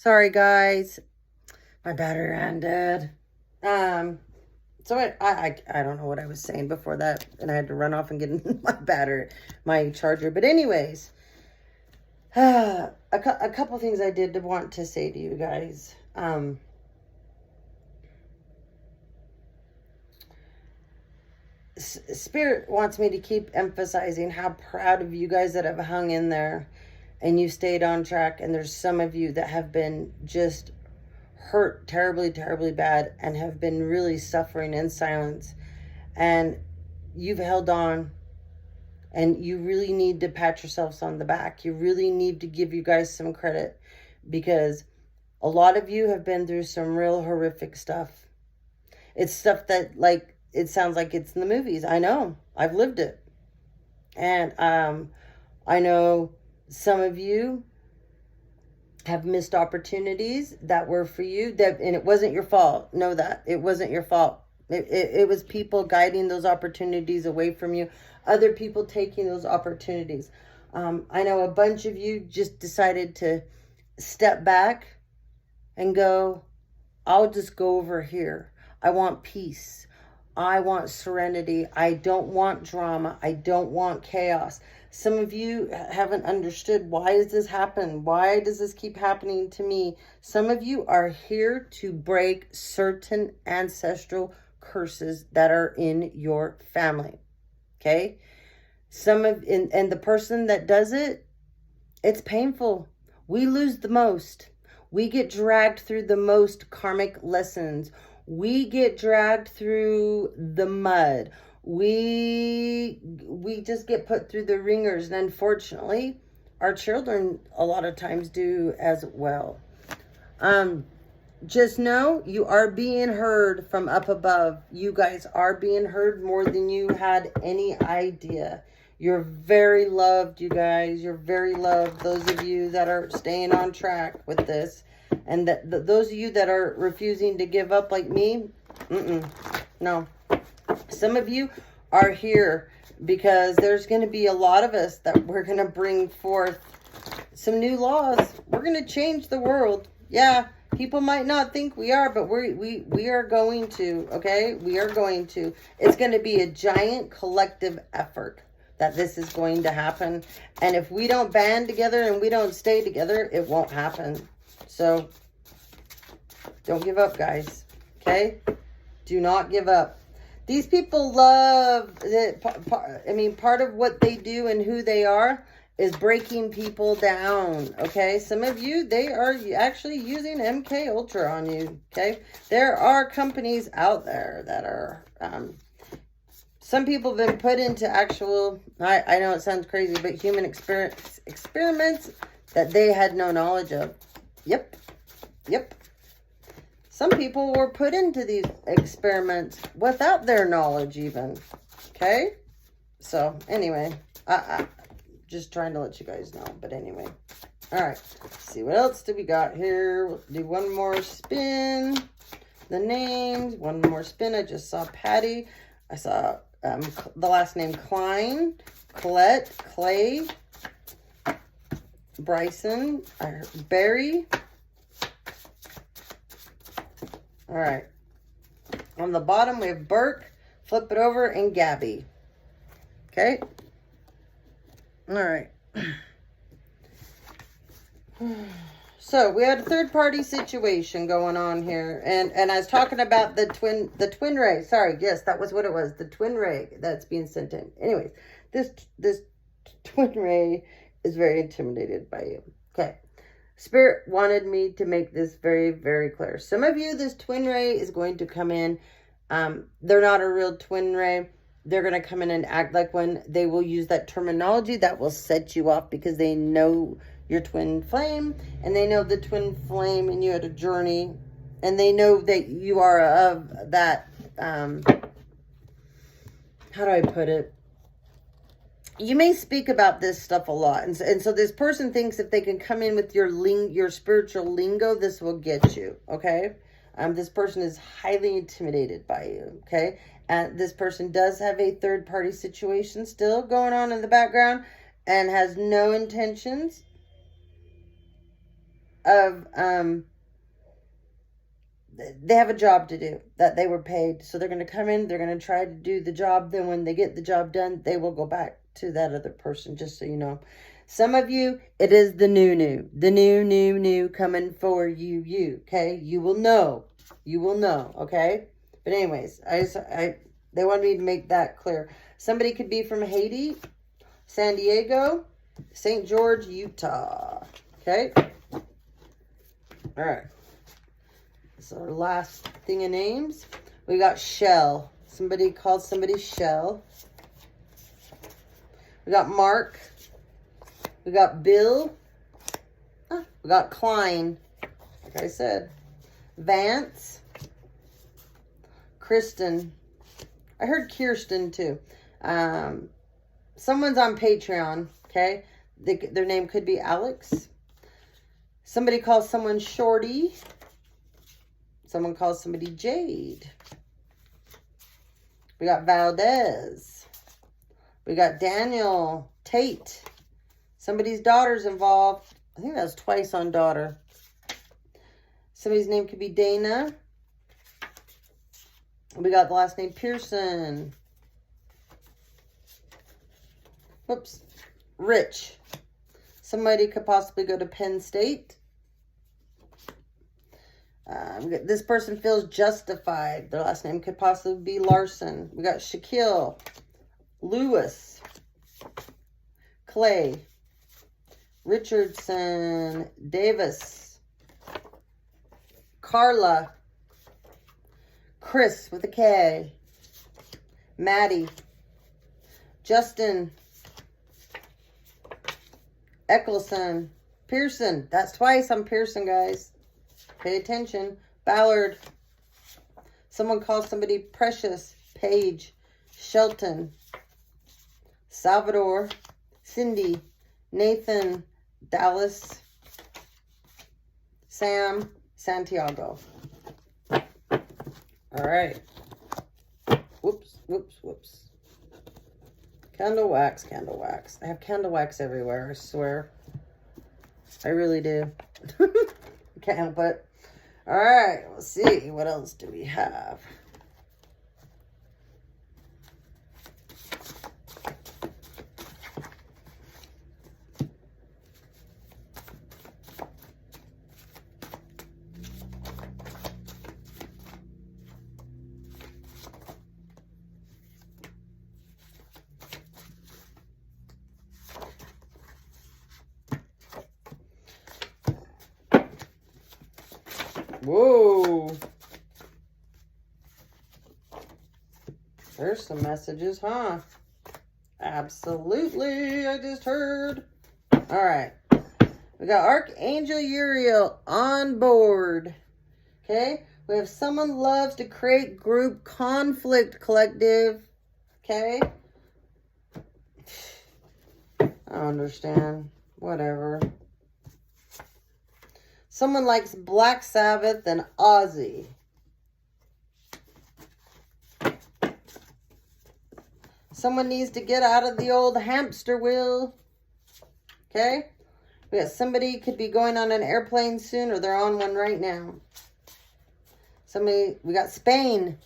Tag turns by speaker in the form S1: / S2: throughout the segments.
S1: Sorry, guys. My battery ran dead. So I don't know what I was saying before that, and I had to run off and get my charger. But anyways, a couple things I did want to say to you guys. Spirit wants me to keep emphasizing how proud of you guys that have hung in there and you stayed on track. And there's some of you that have been just hurt terribly, terribly bad and have been really suffering in silence. And you've held on, and you really need to pat yourselves on the back. You really need to give you guys some credit, because a lot of you have been through some real horrific stuff. It's stuff that, like, it sounds like it's in the movies. I know. I've lived it. And I know some of you have missed opportunities that were for you, and it wasn't your fault. Know that. It wasn't your fault. It was people guiding those opportunities away from you. Other people taking those opportunities. I know a bunch of you just decided to step back and go, I'll just go over here. I want peace. I want serenity. I don't want drama. I don't want chaos. Some of you haven't understood, why does this happen? Why does this keep happening to me? Some of you are here to break certain ancestral curses that are in your family. Okay? And the person that does it, it's painful. We lose the most. We get dragged through the most karmic lessons. We get dragged through the mud. We just get put through the ringers. And unfortunately, our children a lot of times do as well. Just know you are being heard from up above. You guys are being heard more than you had any idea. You're very loved, you guys. You're very loved. Those of you that are staying on track with this. And those of you that are refusing to give up like me, no. Some of you are here because there's going to be a lot of us that we're going to bring forth some new laws. We're going to change the world. Yeah, people might not think we are, but we are going to, okay? We are going to. It's going to be a giant collective effort that this is going to happen. And if we don't band together and we don't stay together, it won't happen. So, don't give up, guys. Okay? Do not give up. These people love it. I mean, part of what they do and who they are is breaking people down. Okay? Some of you, they are actually using MK Ultra on you. Okay? There are companies out there that are... some people have been put into actual... I know it sounds crazy, but human experiments that they had no knowledge of. Yep. Some people were put into these experiments without their knowledge even. Okay? So, anyway. Just trying to let you guys know. But anyway. Alright. Let's see, what else do we got here? We'll do one more spin. The names. One more spin. I just saw Patty. I saw the last name Klein. Colette. Clay. Bryson. Barry. All right. On the bottom, we have Burke. Flip it over, and Gabby. Okay. All right. So we had a third-party situation going on here, and I was talking about the twin ray. Sorry, yes, that was what it was. The twin ray that's being sent in. Anyways, this twin ray is very intimidated by you. Okay. Spirit wanted me to make this very, very clear. Some of you, this twin ray is going to come in. They're not a real twin ray. They're going to come in and act like one. They will use that terminology that will set you off, because they know your twin flame, and they know the twin flame, and you had a journey, and they know that you are of that, how do I put it? You may speak about this stuff a lot. And so this person thinks if they can come in with your spiritual lingo, this will get you, okay? This person is highly intimidated by you, okay? And this person does have a third-party situation still going on in the background and has no intentions of, they have a job to do that they were paid. So they're going to come in, they're going to try to do the job. Then when they get the job done, they will go back to that other person, just so you know. Some of you, it is the new, the new coming for you, okay? You will know, okay? But anyways, they wanted me to make that clear. Somebody could be from Haiti, San Diego, St. George, Utah, okay? All right. So our last thing of names, we got Shell. Somebody called somebody Shell. We got Mark. We got Bill. We got Klein. Like I said. Vance. Kristen. I heard Kirsten too. Someone's on Patreon. Okay. Their name could be Alex. Somebody calls someone Shorty. Someone calls somebody Jade. We got Valdez. We got Daniel Tate. Somebody's daughter's involved. I think that's twice on daughter. Somebody's name could be Dana. We got the last name Pearson. Whoops. Rich. Somebody could possibly go to Penn State. This person feels justified. Their last name could possibly be Larson. We got Shaquille. Lewis. Clay. Richardson. Davis. Carla. Chris with a K. Maddie. Justin. Eccleston. Pearson. That's twice on Pearson, guys. Pay attention. Ballard. Someone calls somebody Precious. Paige. Shelton. Salvador. Cindy. Nathan. Dallas. Sam. Santiago. All right. Whoops, whoops, whoops. Candle wax, candle wax. I have candle wax everywhere, I swear. I really do. Can't help it. All right, let's see. What else do we have? Whoa. There's some messages, huh? Absolutely. I just heard. All right. We got Archangel Uriel on board. Okay. We have someone loves to create group conflict, collective. Okay. I don't understand. Whatever. Someone likes Black Sabbath and Ozzy. Someone needs to get out of the old hamster wheel. Okay? We got somebody could be going on an airplane soon, or they're on one right now. Somebody, we got Spain.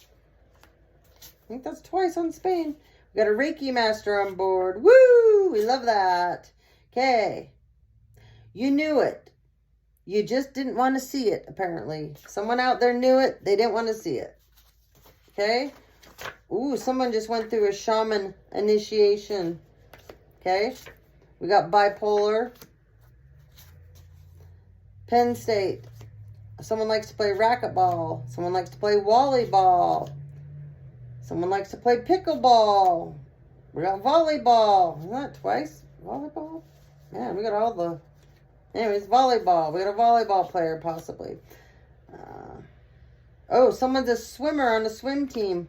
S1: I think that's twice on Spain. We got a Reiki master on board. Woo! We love that. Okay. You knew it. You just didn't want to see it, apparently. Someone out there knew it. They didn't want to see it. Okay? Ooh, someone just went through a shaman initiation. Okay? We got bipolar. Penn State. Someone likes to play racquetball. Someone likes to play volleyball. Someone likes to play pickleball. We got volleyball. Isn't that twice? Volleyball? Man, we got all the... Anyways, volleyball. We got a volleyball player, possibly. Oh, someone's a swimmer on a swim team.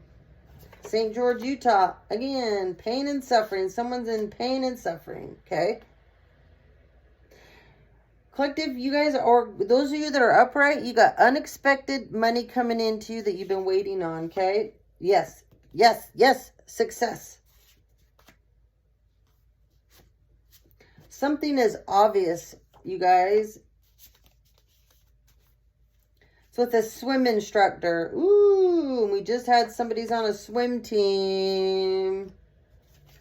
S1: St. George, Utah. Again, pain and suffering. Someone's in pain and suffering. Okay? Collective, you guys, or those of you that are upright, you got unexpected money coming into you that you've been waiting on. Okay? Yes. Yes. Yes. Success. Something is obvious, you guys. So with a swim instructor. Ooh, we just had somebody's on a swim team.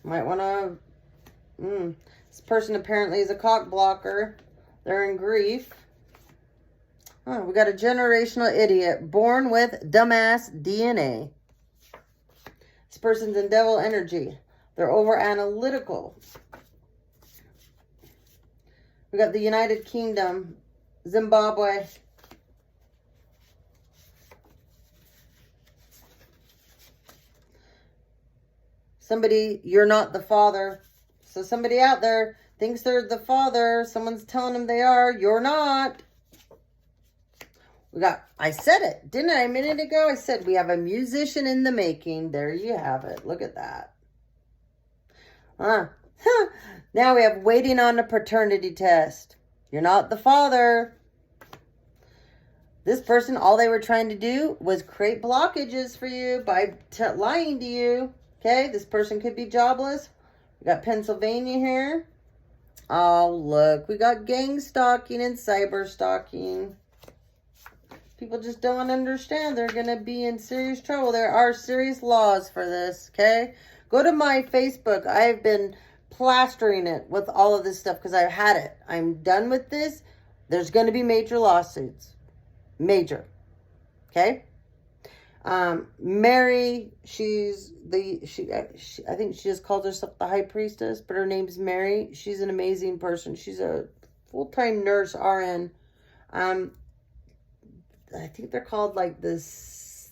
S1: Might want to... This person apparently is a cock blocker. They're in grief. Oh, we got a generational idiot. Born with dumbass DNA. This person's in devil energy. They're over analytical. We got the United Kingdom. Zimbabwe. Somebody, you're not the father. So somebody out there thinks they're the father. Someone's telling them they are. You're not. We got, I said it, didn't I, a minute ago? I said we have a musician in the making. There you have it. Look at that. Now we have waiting on a paternity test. You're not the father. This person, all they were trying to do was create blockages for you by lying to you. Okay, this person could be jobless. We got Pennsylvania here. Oh, look, we got gang stalking and cyber stalking. People just don't understand. They're going to be in serious trouble. There are serious laws for this, okay? Go to my Facebook. I've been plastering it with all of this stuff because I've had it. I'm done with this. There's going to be major lawsuits. Major. Okay? Mary, I think she just calls herself the high priestess, but her name's Mary. She's an amazing person. She's a full-time nurse, RN. I think they're called like this,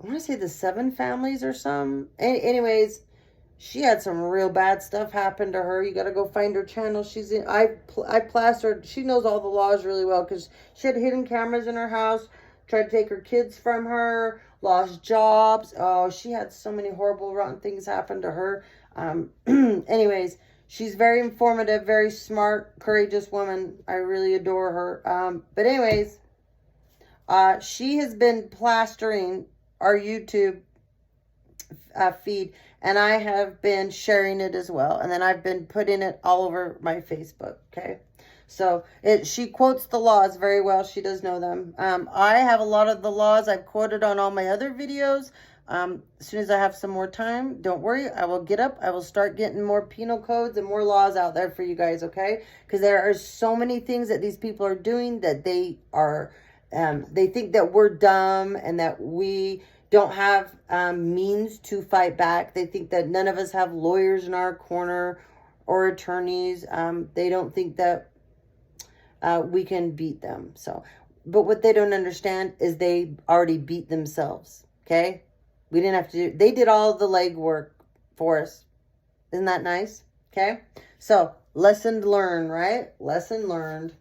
S1: I want to say the 7 families or some. Anyways, she had some real bad stuff happen to her. You got to go find her channel. She's in, I plastered, she knows all the laws really well because she had hidden cameras in her house, tried to take her kids from her, lost jobs. Oh, she had so many horrible, rotten things happen to her. Anyways, she's very informative, very smart, courageous woman. I really adore her. But anyways, she has been plastering our YouTube feed, and I have been sharing it as well. And then I've been putting it all over my Facebook, okay? So she quotes the laws very well. She does know them. I have a lot of the laws I've quoted on all my other videos. As soon as I have some more time, don't worry, I will get up. I will start getting more penal codes and more laws out there for you guys, okay? Because there are so many things that these people are doing that they are, they think that we're dumb and that we don't have means to fight back. They think that none of us have lawyers in our corner or attorneys. They don't think that we can beat them. So, but what they don't understand is they already beat themselves, okay? We didn't have to do, they did all the legwork for us. Isn't that nice? Okay. So, lesson learned, right? Lesson learned.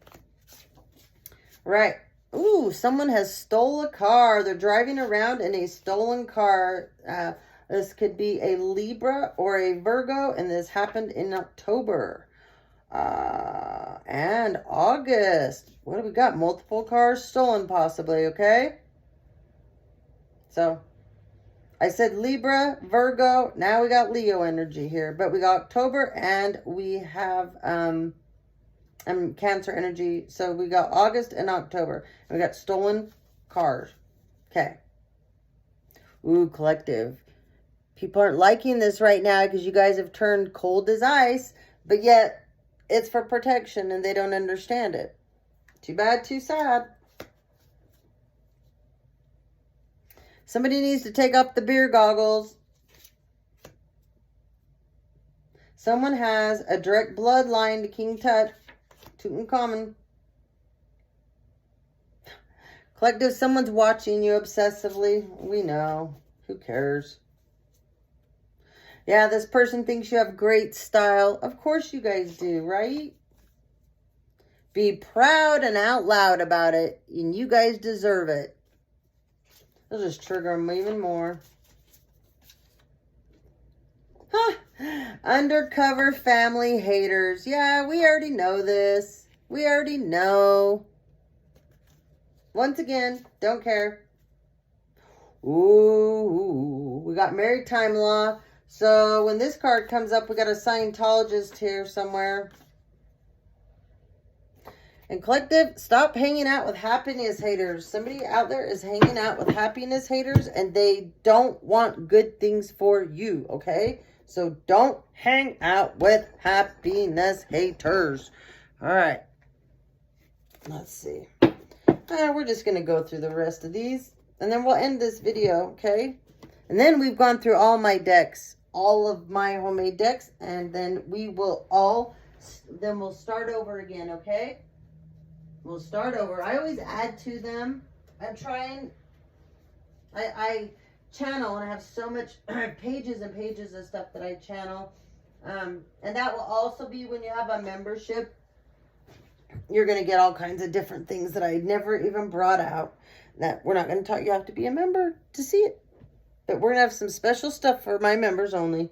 S1: Right. Ooh, someone has stole a car. They're driving around in a stolen car. This could be a Libra or a Virgo, and this happened in October. And August. What do we got? Multiple cars stolen possibly, okay? So, I said Libra, Virgo, now we got Leo energy here. But we got October and we have Cancer energy. So we got August and October. And we got stolen cars. Okay. Ooh, collective. People aren't liking this right now because you guys have turned cold as ice. But yet, it's for protection and they don't understand it. Too bad, too sad. Somebody needs to take off the beer goggles. Someone has a direct bloodline to King Tut, Tutankhamun. Collective, someone's watching you obsessively. We know. Who cares? Yeah, this person thinks you have great style. Of course you guys do, right? Be proud and out loud about it. And you guys deserve it. They'll just trigger them even more. Huh. Undercover family haters. Yeah, we already know this. We already know. Once again, don't care. Ooh, we got maritime law. So when this card comes up, we got a Scientologist here somewhere. And collective, stop hanging out with happiness haters. Somebody out there is hanging out with happiness haters and they don't want good things for you, okay? So don't hang out with happiness haters. All right. Let's see. We're just going to go through the rest of these and then we'll end this video, okay? And then we've gone through all my decks, all of my homemade decks, and then we'll start over again, okay? We'll start over. I always add to them. I channel, and I have so much pages and pages of stuff that I channel. And that will also be when you have a membership. You're going to get all kinds of different things that I never even brought out. That we're not going to talk. You have to be a member to see it. But we're going to have some special stuff for my members only.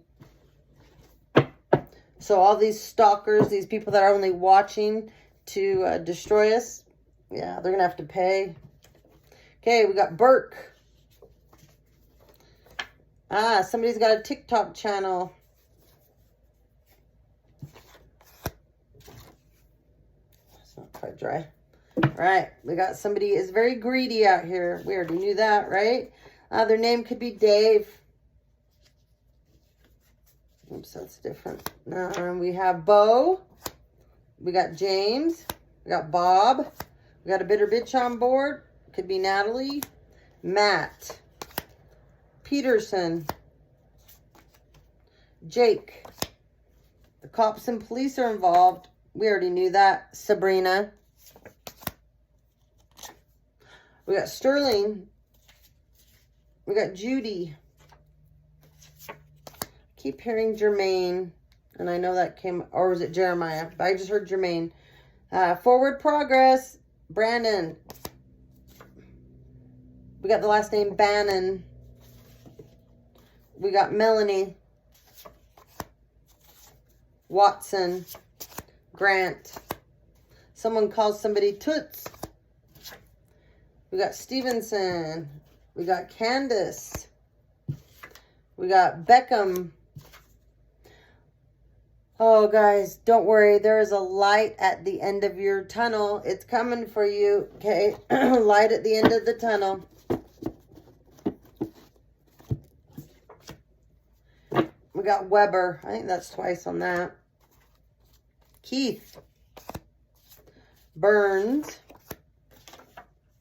S1: So all these stalkers, these people that are only watching to destroy us, yeah, they're going to have to pay. Okay, we got Burke. Somebody's got a TikTok channel. It's not quite dry. All right, we got somebody is very greedy out here. We already knew that, right? Their name could be Dave. Oops, that's different. We have Bo. We got James. We got Bob. We got a bitter bitch on board. Could be Natalie. Matt. Peterson. Jake. The cops and police are involved. We already knew that. Sabrina. We got Sterling. We got Judy. Keep hearing Jermaine. And I know that came, or was it Jeremiah? But I just heard Jermaine. Forward Progress. Brandon. We got the last name Bannon. We got Melanie. Watson. Grant. Someone calls somebody Toots. We got Stevenson. We got Candace. We got Beckham. Oh, guys, don't worry. There is a light at the end of your tunnel. It's coming for you, okay? Light at the end of the tunnel. We got Weber. I think that's twice on that. Keith. Burns.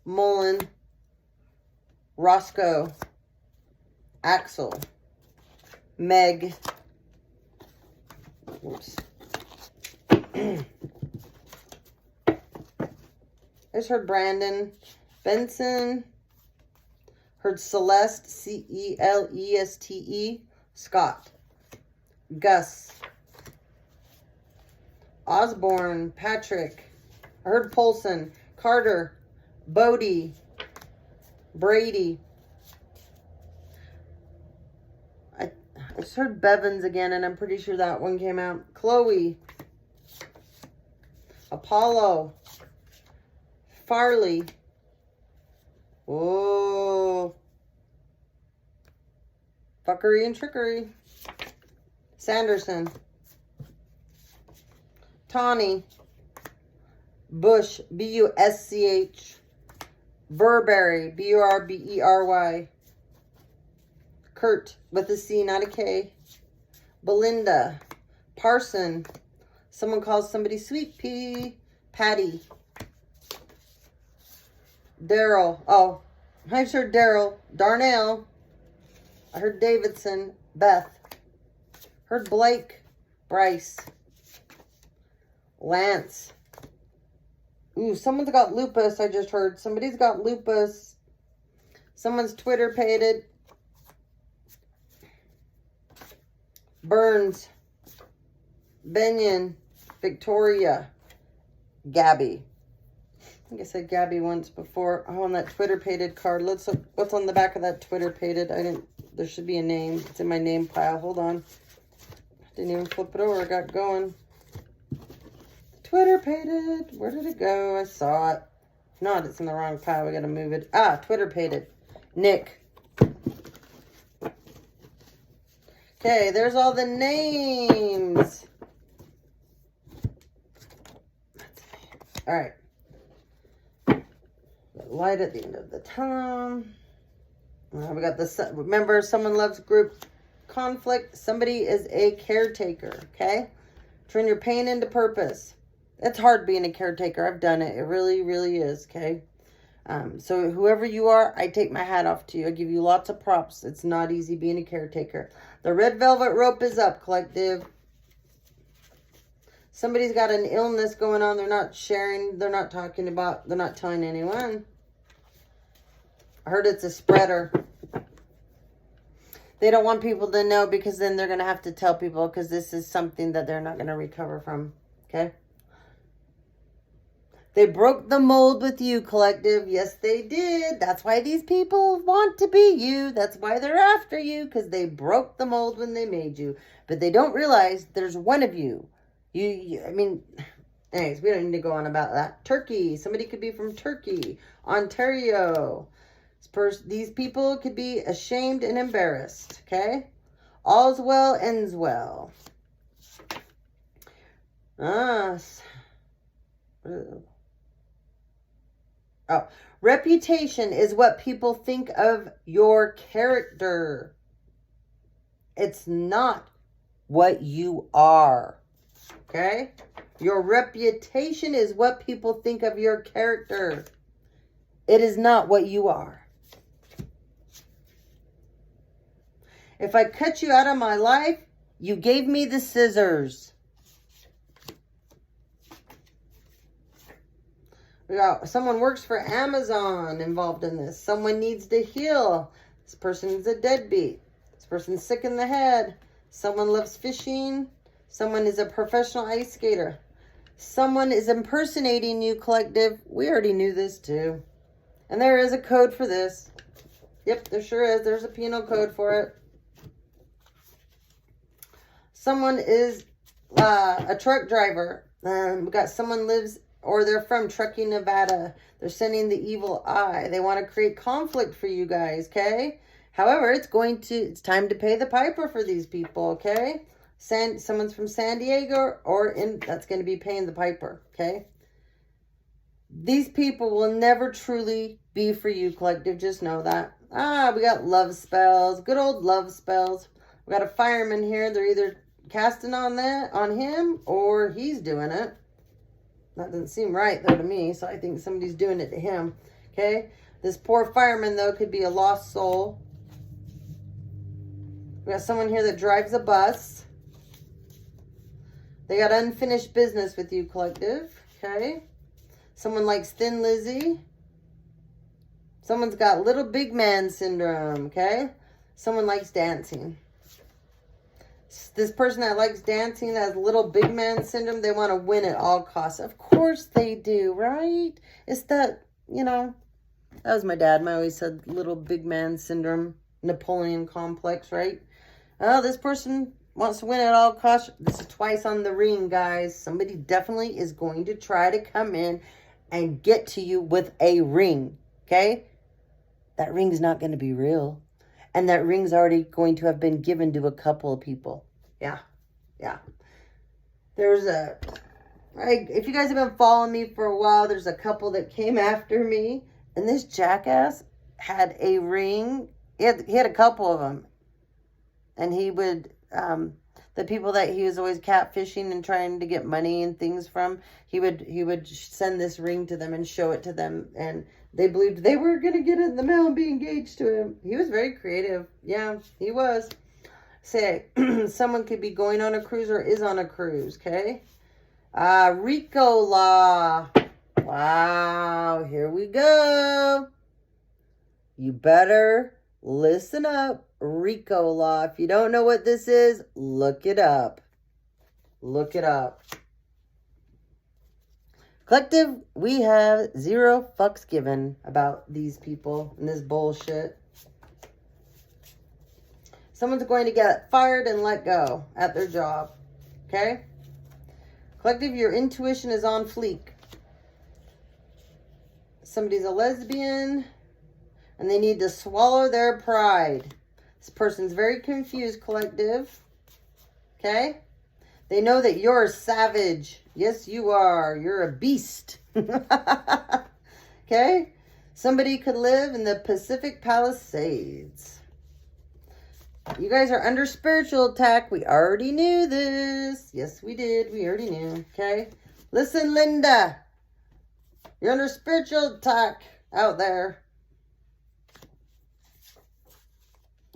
S1: Mullen. Roscoe. Axel. Meg. Oops. I just heard Brandon. Benson. Heard Celeste. C-E-L-E-S-T-E. Scott. Gus. Osborne. Patrick. I heard Polson. Carter. Bodie. Brady. I just heard Bevins again, and I'm pretty sure that one came out. Chloe. Apollo. Farley. Oh. Fuckery and trickery. Sanderson. Tawny. Bush. B-U-S-C-H. Burberry. B-U-R-B-E-R-Y. Kurt with a C, not a K. Belinda. Parson. Someone calls somebody Sweet Pea. Patty. Daryl. Oh, I just heard Daryl. Darnell. I heard Davidson. Beth. Heard Blake. Bryce. Lance. Ooh, someone's got lupus, I just heard. Somebody's got lupus. Someone's Twitter paid it. Burns. Benyon. Victoria. Gabby. I think I said Gabby once before. Oh, on that Twitter pated card. Let's look what's on the back of that Twitter pated. There should be a name. It's in my name pile. Hold on. Didn't even flip it over. I got going. Twitter pated. Where did it go? I saw it. If not, it's in the wrong pile. We got to move it. Twitter pated. Nick. Okay, there's all the names. All right. light at the end of the tunnel. We got this. Remember, someone loves group conflict. Somebody is a caretaker, okay? Turn your pain into purpose. It's hard being a caretaker. I've done it. It really, really is, okay? So whoever you are, I take my hat off to you. I give you lots of props. It's not easy being a caretaker. The red velvet rope is up, collective. Somebody's got an illness going on. They're not sharing. They're not talking about. They're not telling anyone. I heard it's a spreader. They don't want people to know because then they're going to have to tell people because this is something that they're not going to recover from. Okay? They broke the mold with you, collective. Yes, they did. That's why these people want to be you. That's why they're after you, because they broke the mold when they made you. But they don't realize there's one of you. I mean, anyways, we don't need to go on about that. Turkey. Somebody could be from Turkey. Ontario. These people could be ashamed and embarrassed. Okay? All's well, ends well. Reputation is what people think of your character. It's not what you are. Okay? Your reputation is what people think of your character. It is not what you are. If I cut you out of my life, you gave me the scissors. We got someone works for Amazon involved in this. Someone needs to heal. This person is a deadbeat. This person's sick in the head. Someone loves fishing. Someone is a professional ice skater. Someone is impersonating you, collective. We already knew this too. And there is a code for this. Yep, there sure is. There's a penal code for it. Someone is a truck driver. We got someone lives, or they're from Truckee, Nevada. They're sending the evil eye. They want to create conflict for you guys, okay? However, it's time to pay the piper for these people, okay? Someone's from San Diego, that's going to be paying the piper, okay? These people will never truly be for you, collective. Just know that. We got love spells. Good old love spells. We got a fireman here. They're either casting on him or he's doing it. That doesn't seem right, though, to me. So I think somebody's doing it to him. Okay? This poor fireman, though, could be a lost soul. We got someone here that drives a bus. They got unfinished business with you, collective. Okay? Someone likes Thin Lizzy. Someone's got little big man syndrome. Okay? Someone likes dancing. This person that likes dancing has little big man syndrome. They want to win at all costs. Of course they do, right? It's that, that was my dad. I always said little big man syndrome, Napoleon complex, right? Oh, this person wants to win at all costs. This is twice on the ring, guys. Somebody definitely is going to try to come in and get to you with a ring, okay? That ring's not going to be real. And that ring's already going to have been given to a couple of people. Yeah. There's if you guys have been following me for a while, there's a couple that came after me. And this jackass had a ring. He had a couple of them. And he would, the people that he was always catfishing and trying to get money and things from, he would send this ring to them and show it to them. And they believed they were going to get it in the mail and be engaged to him. He was very creative. Yeah, he was. Say, someone could be going on a cruise or is on a cruise, okay? RICO law. Wow, here we go. You better listen up. RICO law. If you don't know what this is, look it up. Look it up. Collective, we have 0 fucks given about these people and this bullshit. Someone's going to get fired and let go at their job. Okay? Collective, your intuition is on fleek. Somebody's a lesbian and they need to swallow their pride. This person's very confused, collective. Okay? They know that you're a savage. Yes, you are. You're a beast. Okay? Somebody could live in the Pacific Palisades. You guys are under spiritual attack. We already knew this. Yes, we did. We already knew. Okay? Listen, Linda. You're under spiritual attack out there.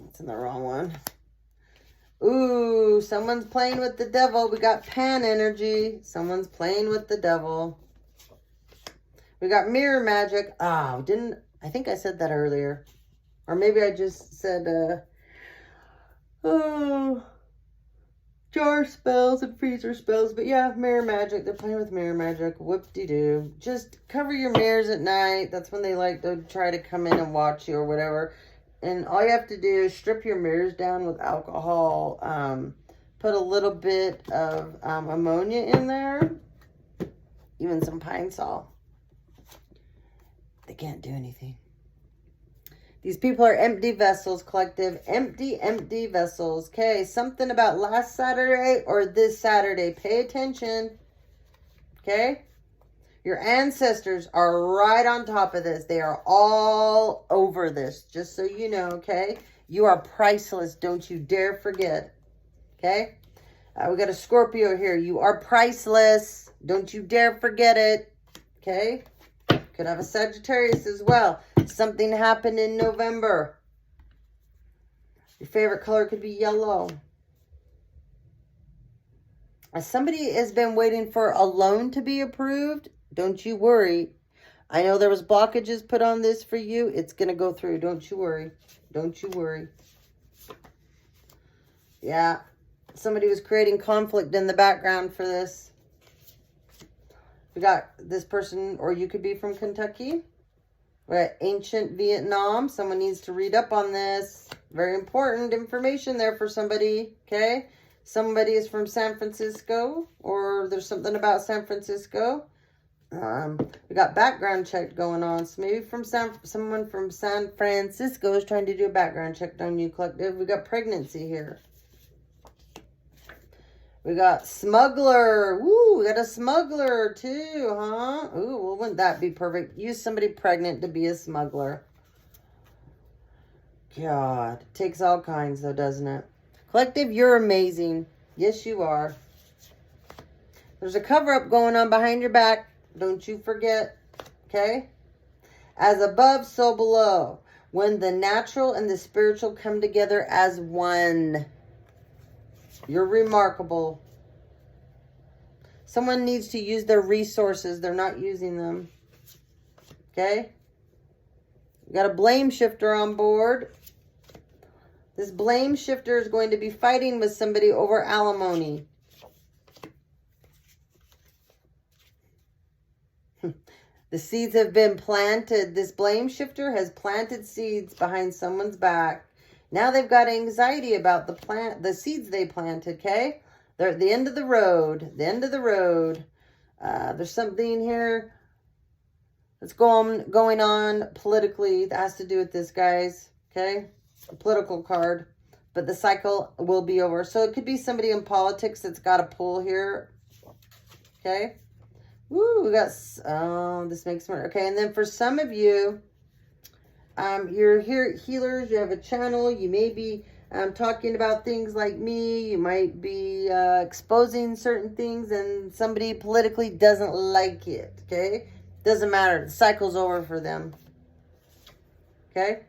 S1: It's in the wrong one. Ooh, someone's playing with the devil. We got Pan energy. Someone's playing with the devil. We got mirror magic. I think I said that earlier. Or maybe I just said, jar spells and freezer spells. But yeah, mirror magic. They're playing with mirror magic. Whoop-de-doo. Just cover your mirrors at night. That's when they like to try to come in and watch you or whatever. And all you have to do is strip your mirrors down with alcohol. Put a little bit of ammonia in there. Even some pine sol. They can't do anything. These people are empty vessels, collective. Empty vessels. Okay, something about last Saturday or this Saturday. Pay attention. Okay? Your ancestors are right on top of this. They are all over this, just so you know, okay? You are priceless. Don't you dare forget. Okay? We got a Scorpio here. You are priceless. Don't you dare forget it. Okay? Could have a Sagittarius as well. Something happened in November. Your favorite color could be yellow. Somebody has been waiting for a loan to be approved. Don't you worry. I know there was blockages put on this for you. It's going to go through. Don't you worry. Don't you worry. Yeah. Somebody was creating conflict in the background for this. We got this person, or you could be from Kentucky. We're at ancient Vietnam. Someone needs to read up on this. Very important information there for somebody. Okay. Somebody is from San Francisco, or there's something about San Francisco. We got background check going on. So maybe someone from San Francisco is trying to do a background check on you, collective. We got pregnancy here. We got smuggler. Woo, we got a smuggler too, huh? Ooh, well, wouldn't that be perfect? Use somebody pregnant to be a smuggler. God, it takes all kinds though, doesn't it? Collective, you're amazing. Yes, you are. There's a cover-up going on behind your back. Don't you forget. Okay? As above, so below. When the natural and the spiritual come together as one. You're remarkable. Someone needs to use their resources. They're not using them. Okay? We got a blame shifter on board. This blame shifter is going to be fighting with somebody over alimony. The seeds have been planted. This blame shifter has planted seeds behind someone's back. Now they've got anxiety about the seeds they planted, okay? They're at the end of the road. The end of the road. There's something here that's going on politically that has to do with this, guys. Okay? A political card. But the cycle will be over. So it could be somebody in politics that's got a pull here. Okay? Woo, we got... Oh, this makes me... Okay, and then for some of you... you're here healers, you have a channel, you may be talking about things like me, you might be exposing certain things and somebody politically doesn't like it, okay? Doesn't matter, the cycle's over for them, okay?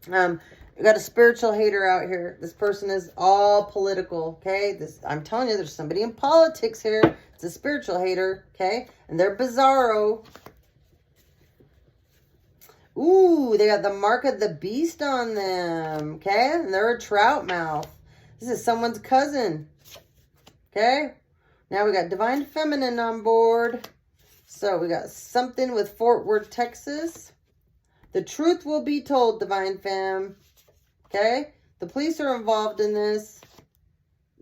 S1: We got a spiritual hater out here. This person is all political, okay? I'm telling you, there's somebody in politics here. It's a spiritual hater, okay? And they're bizarro. Ooh, they got the mark of the beast on them, okay? And they're a trout mouth. This is someone's cousin, okay? Now we got Divine Feminine on board. So we got something with Fort Worth, Texas. The truth will be told, Divine Femme, okay? The police are involved in this.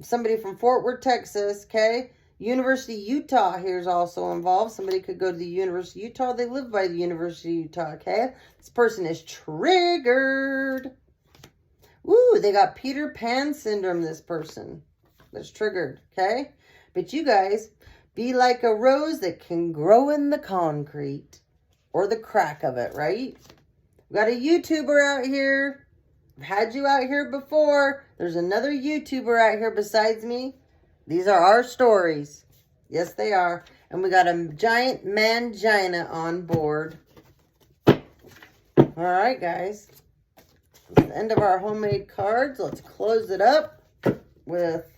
S1: Somebody from Fort Worth, Texas, okay? University of Utah here is also involved. Somebody could go to the University of Utah. They live by the University of Utah, okay? This person is triggered. Woo, they got Peter Pan syndrome, this person. That's triggered, okay? But you guys, be like a rose that can grow in the concrete. or the crack of it, right? We got a YouTuber out here. I've had you out here before. There's another YouTuber out here besides me. These are our stories. Yes, they are. And we got a giant mangina on board. All right, guys. That's the end of our homemade cards. Let's close it up with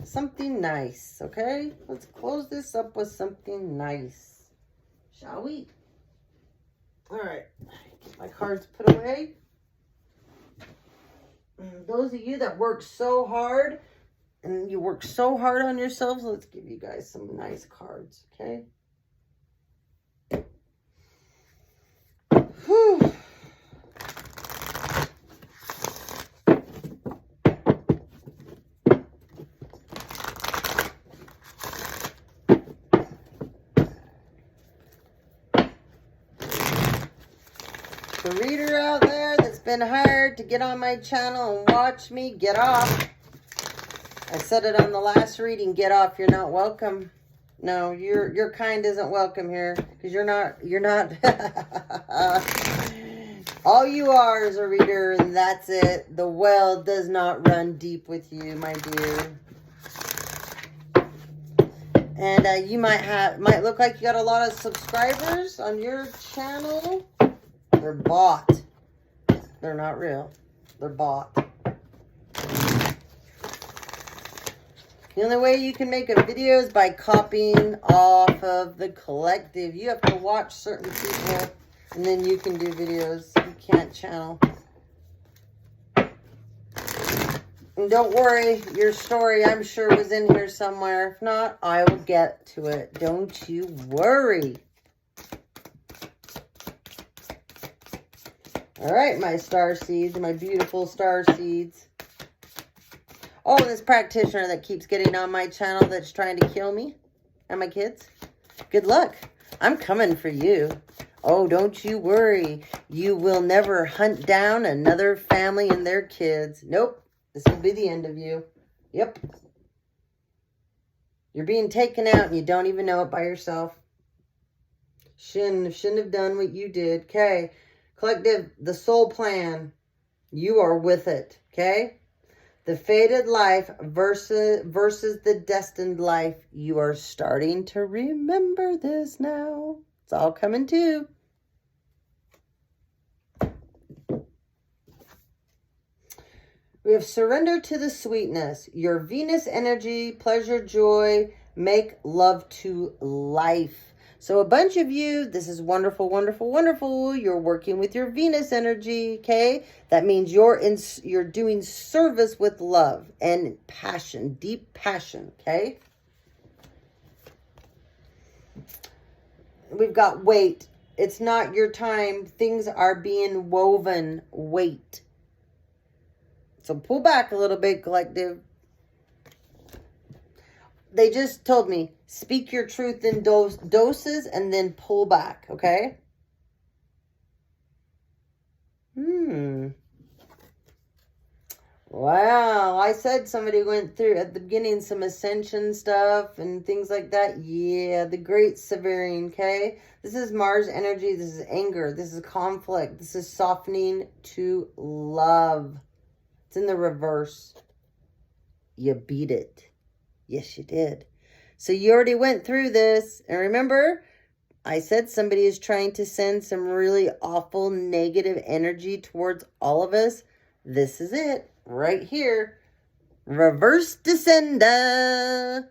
S1: something nice, okay? Let's close this up with something nice. Shall we? All right. Get my cards put away. And those of you that work so hard, and you work so hard on yourselves, let's give you guys some nice cards, okay? Whew. The reader out there that's been hired to get on my channel and watch me, get off. I said it on the last reading, get off, you're not welcome. No, your kind isn't welcome here, because you're not, all you are is a reader, and that's it. The well does not run deep with you, my dear. And you might look like you got a lot of subscribers on your channel. They're bought. They're not real. They're bought. The only way you can make a video is by copying off of the collective. You have to watch certain people, and then you can do videos. You can't channel. And don't worry, your story, I'm sure, was in here somewhere. If not, I will get to it. Don't you worry. All right, my star seeds, my beautiful star seeds. Oh, this practitioner that keeps getting on my channel that's trying to kill me and my kids. Good luck. I'm coming for you. Oh, don't you worry. You will never hunt down another family and their kids. Nope. This will be the end of you. Yep. You're being taken out and you don't even know it by yourself. Shouldn't have done what you did. Okay. Collective, the soul plan. You are with it. Okay. The fated life versus the destined life. You are starting to remember this now. It's all coming to. We have surrender to the sweetness. Your Venus energy, pleasure, joy, make love to life. So a bunch of you, this is wonderful, wonderful, wonderful. You're working with your Venus energy, okay? That means you're doing service with love and passion, deep passion, okay? We've got wait. It's not your time. Things are being woven. Wait. So pull back a little bit, collective. They just told me, speak your truth in doses and then pull back, okay? Wow, I said somebody went through, at the beginning, some ascension stuff and things like that. Yeah, the great severing, okay? This is Mars energy. This is anger. This is conflict. This is softening to love. It's in the reverse. You beat it. Yes, you did. So you already went through this. And remember, I said somebody is trying to send some really awful negative energy towards all of us. This is it. Right here. Reverse descender.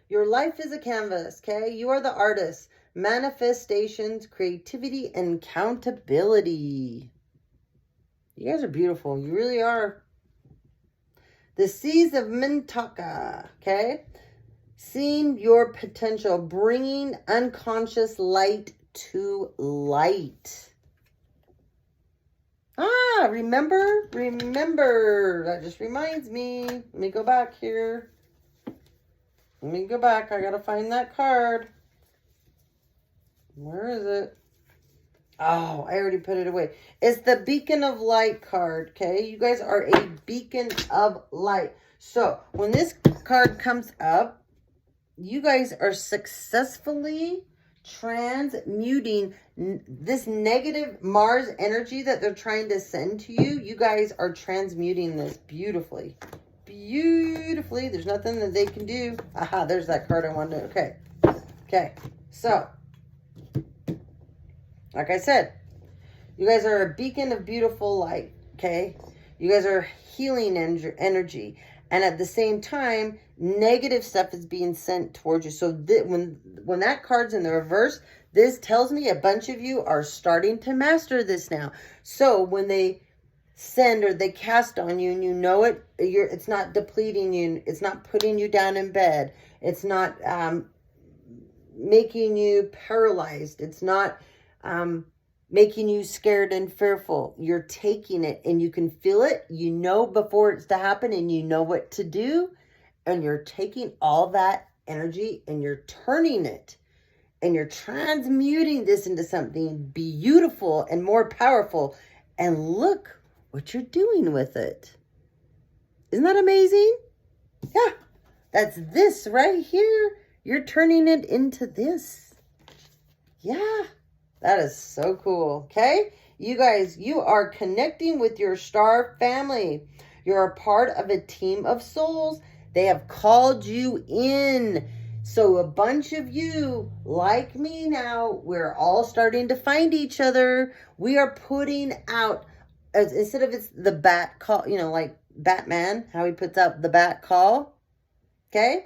S1: Your life is a canvas, okay? You are the artist. Manifestations, creativity, and accountability. You guys are beautiful. You really are. The Seas of Mintaka, okay? Seeing your potential, bringing unconscious light to light. Ah, remember? That just reminds me. Let me go back here. Let me go back. I gotta find that card. Where is it? Oh, I already put it away. It's the Beacon of Light card, okay? You guys are a beacon of light. So, when this card comes up, you guys are successfully transmuting this negative Mars energy that they're trying to send to you. You guys are transmuting this beautifully. Beautifully. There's nothing that they can do. Aha, there's that card I wanted. Okay. Okay. So, like I said, you guys are a beacon of beautiful light. Okay. You guys are healing energy. And at the same time, negative stuff is being sent towards you. So when that card's in the reverse, this tells me a bunch of you are starting to master this now. So when they send or they cast on you and you know it, it's not depleting you. It's not putting you down in bed. It's not making you paralyzed. It's not making you scared and fearful. You're taking it and you can feel it. You know before it's to happen and you know what to do. And you're taking all that energy and you're turning it. And you're transmuting this into something beautiful and more powerful. And look what you're doing with it. Isn't that amazing? Yeah, that's this right here. You're turning it into this. Yeah. That is so cool, okay? You guys, you are connecting with your star family. You're a part of a team of souls. They have called you in. So a bunch of you, like me now, we're all starting to find each other. We are putting out, instead of it's the bat call, you know, like Batman, how he puts out the bat call, okay?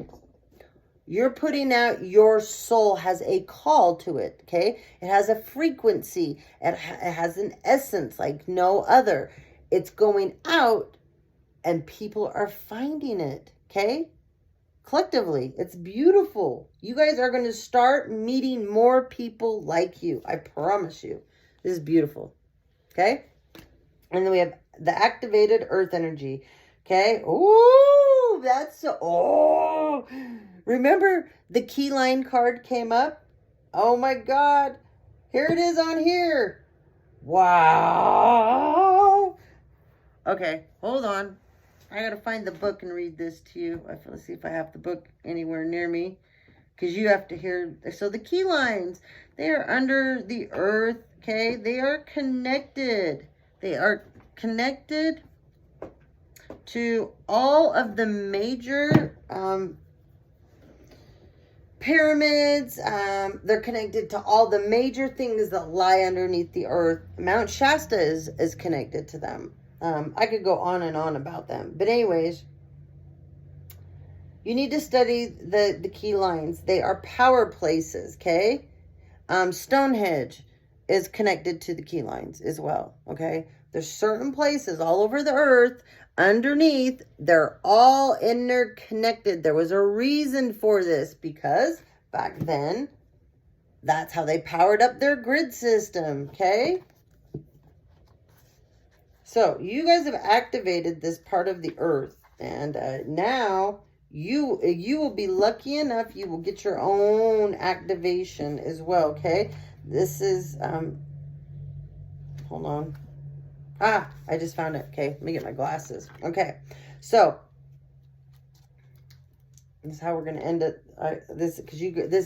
S1: You're putting out, your soul has a call to it, okay? It has a frequency. It has an essence like no other. It's going out and people are finding it, okay? Collectively, it's beautiful. You guys are going to start meeting more people like you. I promise you. This is beautiful, okay? And then we have the activated earth energy, okay? Ooh, that's so, oh. Remember the key line card came up? Oh my God. Here it is on here. Wow. Okay, hold on. I got to find the book and read this to you. Let's see if I have the book anywhere near me. Because you have to hear. So the key lines, they are under the earth, okay? They are connected. They are connected to all of the major pyramids. They're connected to all the major things that lie underneath the earth. Mount Shasta is connected to them. I could go on and on about them. But anyways, you need to study the key lines. They are power places, okay? Stonehenge is connected to the key lines as well, okay? There's certain places all over the earth underneath, they're all interconnected. There was a reason for this because back then, that's how they powered up their grid system, okay? So you guys have activated this part of the earth, and now you will be lucky enough, you will get your own activation as well, okay? This is, hold on. Ah, I just found it. Okay, let me get my glasses. Okay, so this is how we're going to end it. This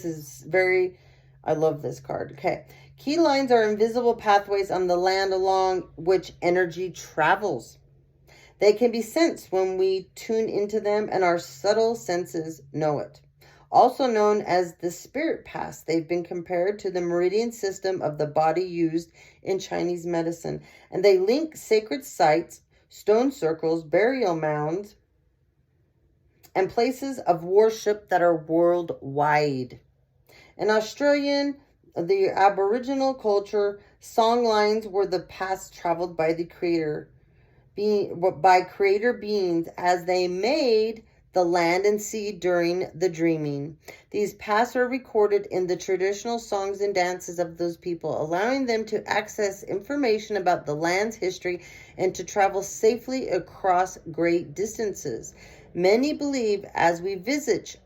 S1: is very, I love this card. Okay, key lines are invisible pathways on the land along which energy travels. They can be sensed when we tune into them and our subtle senses know it. Also known as the spirit paths, they've been compared to the meridian system of the body used in Chinese medicine. And they link sacred sites, stone circles, burial mounds, and places of worship that are worldwide. In Australian, the Aboriginal culture, song lines were the paths traveled by the creator beings as they made the land and sea during the dreaming. These paths are recorded in the traditional songs and dances of those people, allowing them to access information about the land's history and to travel safely across great distances. Many believe as we visit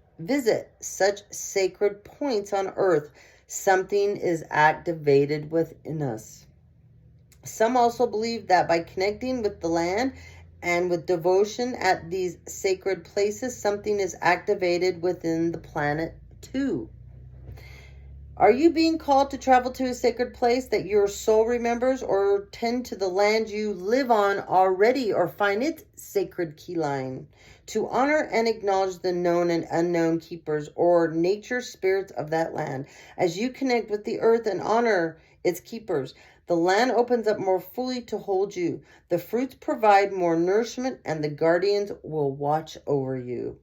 S1: such sacred points on earth, something is activated within us. Some also believe that by connecting with the land and with devotion at these sacred places, something is activated within the planet too. Are you being called to travel to a sacred place that your soul remembers, or tend to the land you live on already, or find its sacred key line? To honor and acknowledge the known and unknown keepers or nature spirits of that land. As you connect with the earth and honor its keepers, the land opens up more fully to hold you. The fruits provide more nourishment, and the guardians will watch over you.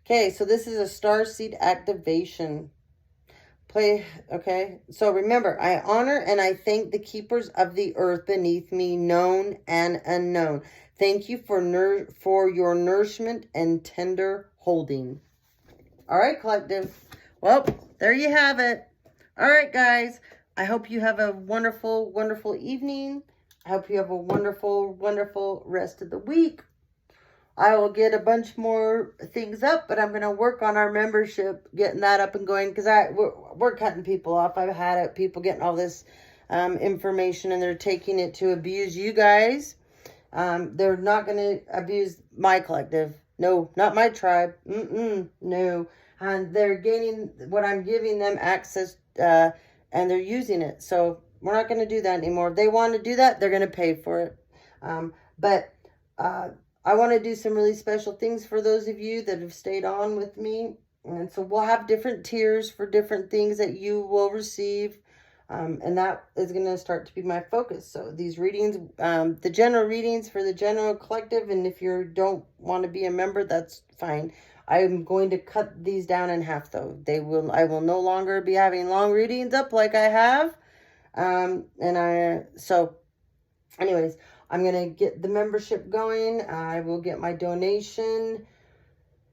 S1: Okay, so this is a starseed activation. Okay, so remember, I honor and I thank the keepers of the earth beneath me, known and unknown. Thank you for your nourishment and tender holding. All right, collective. Well, there you have it. All right, guys. I hope you have a wonderful, wonderful evening. I hope you have a wonderful, wonderful rest of the week. I will get a bunch more things up, but I'm going to work on our membership, getting that up and going, because we're cutting people off. I've had it, people getting all this information, and they're taking it to abuse you guys. They're not going to abuse my collective. No, not my tribe. No. And they're gaining what I'm giving them access, and they're using it. So we're not going to do that anymore. If they want to do that, they're going to pay for it. I want to do some really special things for those of you that have stayed on with me. And so we'll have different tiers for different things that you will receive. And that is going to start to be my focus. So these readings, the general readings for the general collective. And if you don't want to be a member, that's fine. I'm going to cut these down in half, though. I will no longer be having long readings up like I have. So anyways, I'm going to get the membership going. I will get my donation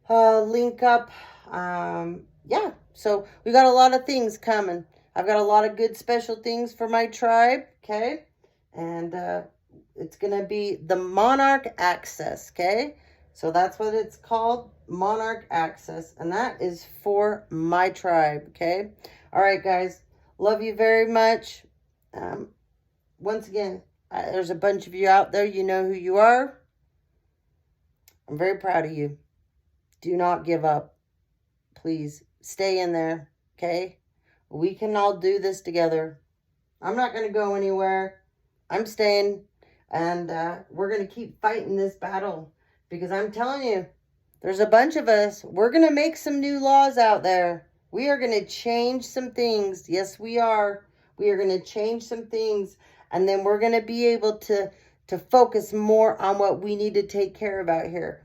S1: link up. Yeah, so we got a lot of things coming. I've got a lot of good special things for my tribe, okay? And it's going to be the Monarch Access, okay? So that's what it's called, Monarch Access. And that is for my tribe, okay? All right, guys. Love you very much. Once again, there's a bunch of you out there. You know who you are. I'm very proud of you. Do not give up. Please stay in there, okay? We can all do this together. I'm not going to go anywhere. I'm staying, and we're going to keep fighting this battle, because I'm telling you, there's a bunch of us. We're going to make some new laws out there. We are going to change some things. Yes, we are. We are going to change some things. And then we're going to be able to focus more on what we need to take care of out here.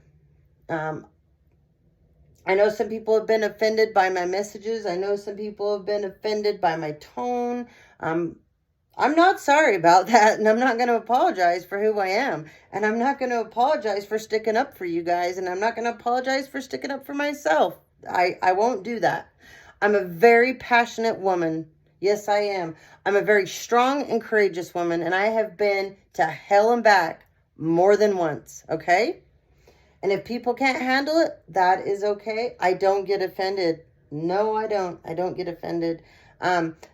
S1: I know some people have been offended by my messages. I know some people have been offended by my tone. I'm not sorry about that. And I'm not going to apologize for who I am. And I'm not going to apologize for sticking up for you guys. And I'm not going to apologize for sticking up for myself. I won't do that. I'm a very passionate woman. Yes, I am. I'm a very strong and courageous woman, and I have been to hell and back more than once, okay? And if people can't handle it, that is okay. I don't get offended. No, I don't. I don't get offended.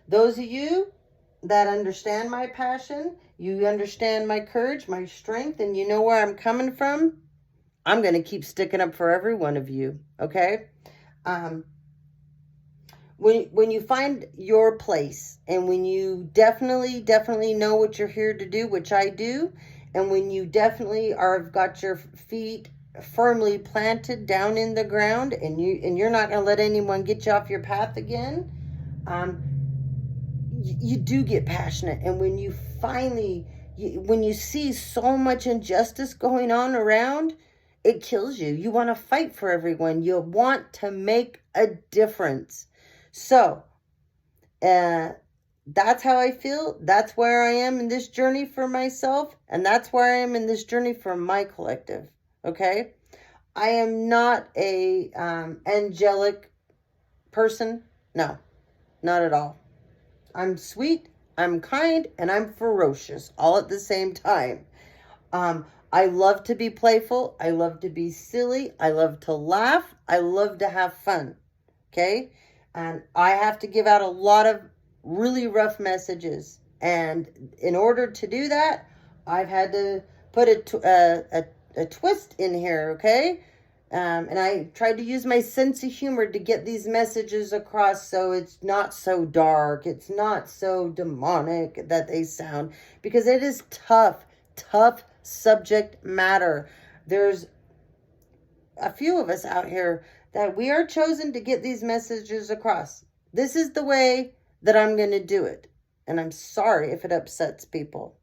S1: Those of you that understand my passion, you understand my courage, my strength, and you know where I'm coming from, I'm going to keep sticking up for every one of you, okay? When you find your place, and when you definitely know what you're here to do, which I do, and when you definitely have got your feet firmly planted down in the ground, and you're not going to let anyone get you off your path again, you do get passionate. And when you finally, when you see so much injustice going on around, it kills you. You want to fight for everyone. You want to make a difference. So, that's how I feel. That's where I am in this journey for myself. And that's where I am in this journey for my collective. Okay? I am not a angelic person. No, not at all. I'm sweet, I'm kind, and I'm ferocious all at the same time. I love to be playful. I love to be silly. I love to laugh. I love to have fun. Okay? And I have to give out a lot of really rough messages. And in order to do that, I've had to put a twist in here, okay? And I tried to use my sense of humor to get these messages across so it's not so dark, it's not so demonic that they sound, because it is tough subject matter. There's a few of us out here that we are chosen to get these messages across. This is the way that I'm going to do it. And I'm sorry if it upsets people,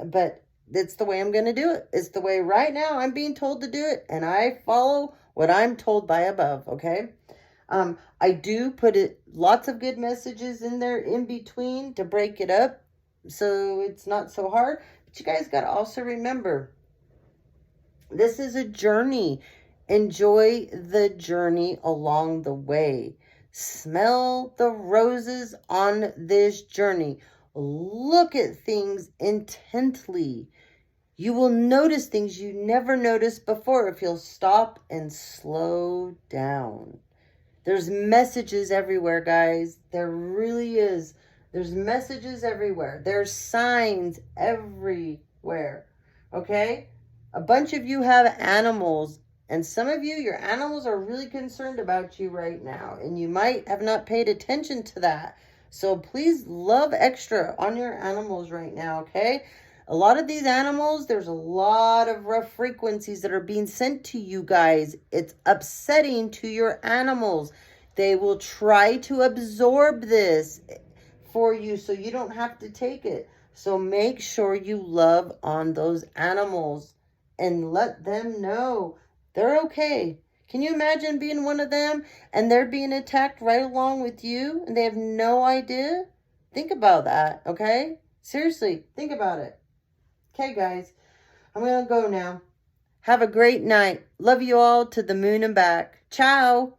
S1: but it's the way I'm going to do it. It's the way right now I'm being told to do it, and I follow what I'm told by above, okay? I do put lots of good messages in there in between to break it up so it's not so hard. But you guys got to also remember, this is a journey. Enjoy the journey along the way. Smell the roses on this journey. Look at things intently. You will notice things you never noticed before if you'll stop and slow down. There's messages everywhere, guys. There really is. There's messages everywhere. There's signs everywhere. Okay? A bunch of you have animals, and some of you, your animals are really concerned about you right now, and you might have not paid attention to that. So please love extra on your animals right now, okay? A lot of these animals, there's a lot of rough frequencies that are being sent to you guys. It's upsetting to your animals. They will try to absorb this for you so you don't have to take it. So make sure you love on those animals and let them know they're okay. Can you imagine being one of them and they're being attacked right along with you and they have no idea? Think about that, okay? Seriously, think about it. Okay, guys, I'm going to go now. Have a great night. Love you all to the moon and back. Ciao.